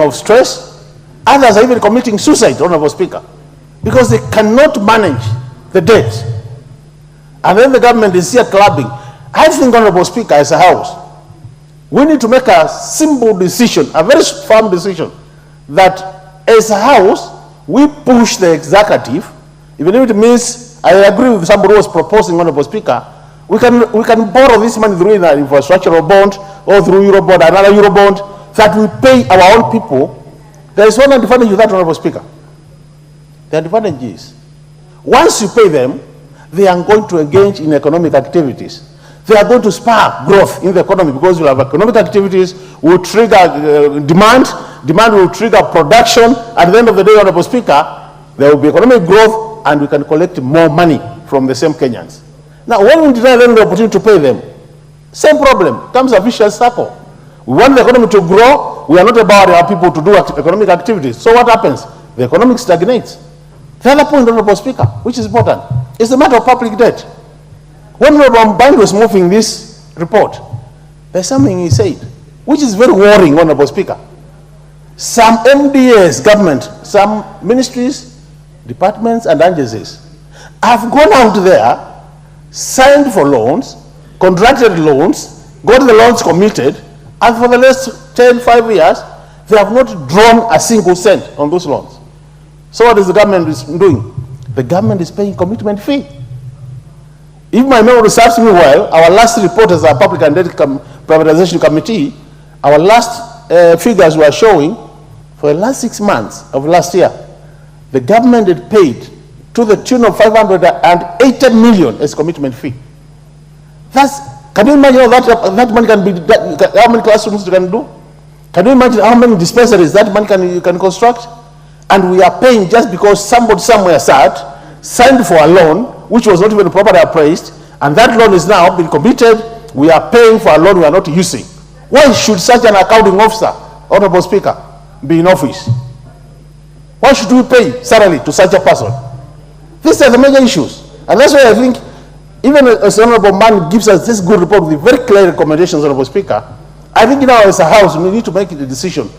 of stress. Others are even committing suicide, Honorable Speaker, because they cannot manage the debt. And then the government is here clubbing. I think, Honorable Speaker, as a House, we need to make a simple decision, a very firm decision, that as a House, we push the executive, even if it means, I agree with somebody who was proposing, Honorable Speaker, we can borrow this money through an infrastructural bond or through Eurobond, another Eurobond, that we pay our own people. There is one advantage with that, Honorable Speaker. The advantage is, once you pay them, they are going to engage in economic activities. They are going to spark growth in the economy, because we'll have economic activities, will trigger demand will trigger production. At the end of the day, Honorable Speaker, there will be economic growth and we can collect more money from the same Kenyans. Now, when we deny them the opportunity to pay them, same problem, comes a vicious circle. We want the economy to grow, we are not about our people to do economic activities. So what happens? The economy stagnates. The other point, Honorable Speaker, which is important, is the matter of public debt. When Honorable Mband was moving this report, there's something he said, which is very worrying, Honorable Speaker. Some MDAs, government, some ministries, departments, and agencies have gone out there, signed for loans, contracted loans, got the loans committed, and for the last 5 years, they have not drawn a single cent on those loans. So what is the government doing? The government is paying commitment fee. If my memory serves me well, our last report as a Public and Debt Privatization Committee, our last figures were showing, for the last 6 months of last year, the government had paid to the tune of 580 million as commitment fee. Can you imagine how that money can be, how many classrooms you can do? Can you imagine how many dispensaries that money can construct? And we are paying just because somebody somewhere signed for a loan, which was not even properly appraised, and that loan is now been committed. We are paying for a loan we are not using. Why should such an accounting officer, Honorable Speaker, be in office? Why should we pay salary to such a person? These are the major issues. And that's why I think, even as the Honorable Man gives us this good report with very clear recommendations, Honorable Speaker, I think now as a House, we need to make a decision.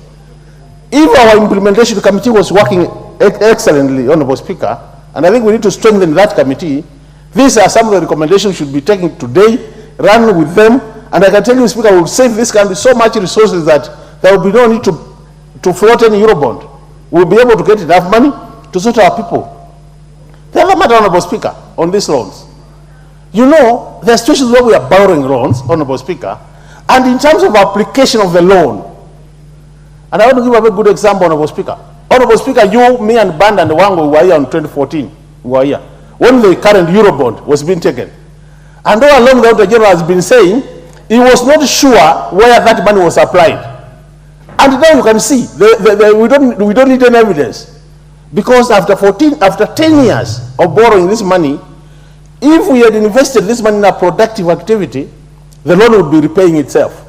If our implementation committee was working excellently, Honorable Speaker, and I think we need to strengthen that committee, these are some of the recommendations should be taken today, run with them, and I can tell you, Speaker, we will save this country so much resources that there will be no need to float any Eurobond. We'll be able to get enough money to sort our people. The other matter, Honorable Speaker, on these loans. You know, there are situations where we are borrowing loans, Honorable Speaker, and in terms of application of the loan, and I want to give a very good example, Honorable Speaker. Honorable Speaker, you, me, and Band and Wango were here in 2014. We were here when the current Eurobond was being taken. And all along, the Auditor General has been saying he was not sure where that money was applied. And now you can see, we don't need any evidence. Because after 10 years of borrowing this money, if we had invested this money in a productive activity, the loan would be repaying itself.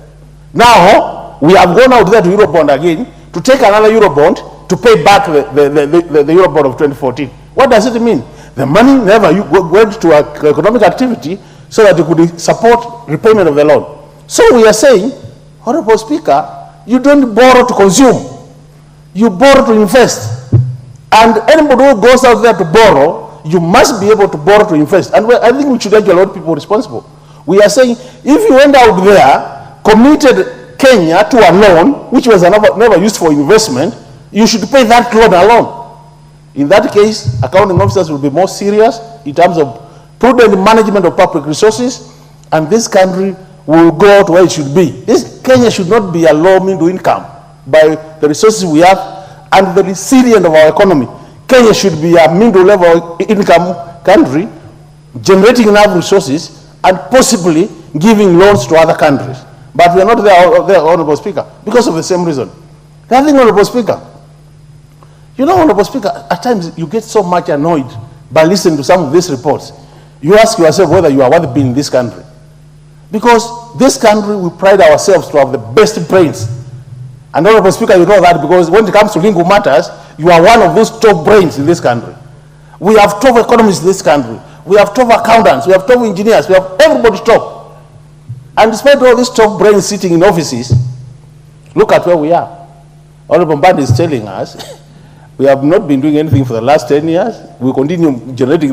Now, we have gone out there to Eurobond again to take another Eurobond to pay back the Eurobond of 2014. What does it mean? The money never went to an economic activity so that it could support repayment of the loan. So we are saying, Honorable Speaker, you don't borrow to consume. You borrow to invest. And anybody who goes out there to borrow, you must be able to borrow to invest. And I think we should actually hold people responsible. We are saying, if you went out there, committed Kenya to a loan, which was never used for investment, you should pay that loan alone. In that case, accounting officers will be more serious in terms of prudent management of public resources, and this country will go to where it should be. Kenya should not be a low middle income by the resources we have and the resilience of our economy. Kenya should be a middle level income country, generating enough resources and possibly giving loans to other countries. But we are not there, Honorable Speaker, because of the same reason. The other thing, Honorable Speaker, you know, Honorable Speaker, at times you get so much annoyed by listening to some of these reports. You ask yourself whether you are worth being in this country. Because this country, we pride ourselves to have the best brains. And Honorable Speaker, you know that because when it comes to legal matters, you are one of those top brains in this country. We have top economists in this country. We have top accountants. We have top engineers. We have everybody top. And despite all these top brains sitting in offices, look at where we are. Honorable Mbadi is telling us we have not been doing anything for the last 10 years. We continue generating